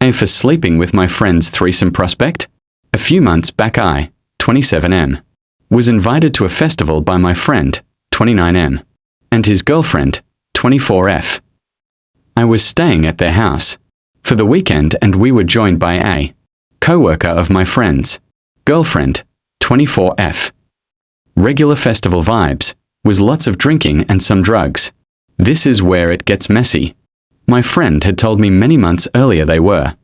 A for sleeping with my friend's threesome prospect. A few months back I, 27M, was invited to a festival by my friend, 29M, and his girlfriend, 24F. I was staying at their house for the weekend and we were joined by a co-worker of my friend's girlfriend, 24F. Regular festival vibes, was lots of drinking and some drugs. This is where it gets messy. My friend had told me many months earlier they were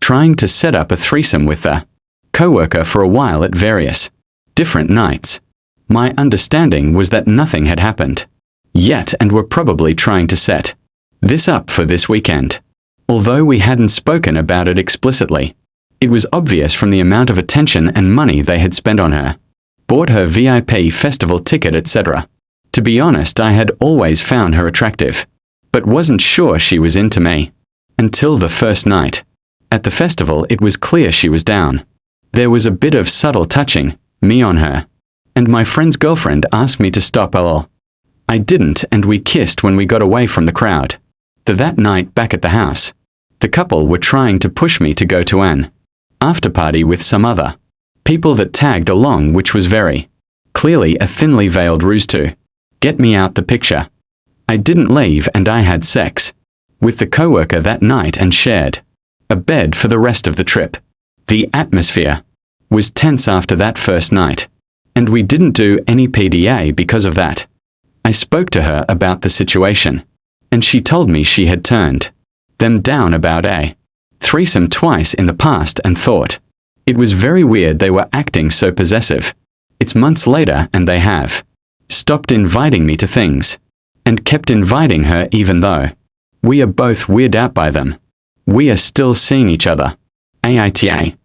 trying to set up a threesome with the co-worker for a while at various different nights. My understanding was that nothing had happened yet and were probably trying to set this up for this weekend. Although we hadn't spoken about it explicitly, it was obvious from the amount of attention and money they had spent on her, bought her VIP festival ticket, etc. To be honest, I had always found her attractive, but wasn't sure she was into me. Until the first night. At the festival it was clear she was down. There was a bit of subtle touching, me on her, and my friend's girlfriend asked me to stop all. I didn't and we kissed when we got away from the crowd. That night back at the house, the couple were trying to push me to go to an after party with some other people that tagged along, which was very clearly a thinly veiled ruse to get me out the picture. I didn't leave and I had sex with the coworker that night and shared a bed for the rest of the trip. The atmosphere was tense after that first night, and we didn't do any PDA because of that. I spoke to her about the situation, and she told me she had turned them down about a threesome twice in the past and thought it was very weird they were acting so possessive. It's months later and they have stopped inviting me to things, and kept inviting her even though we are both weirded out by them. We are still seeing each other. AITA.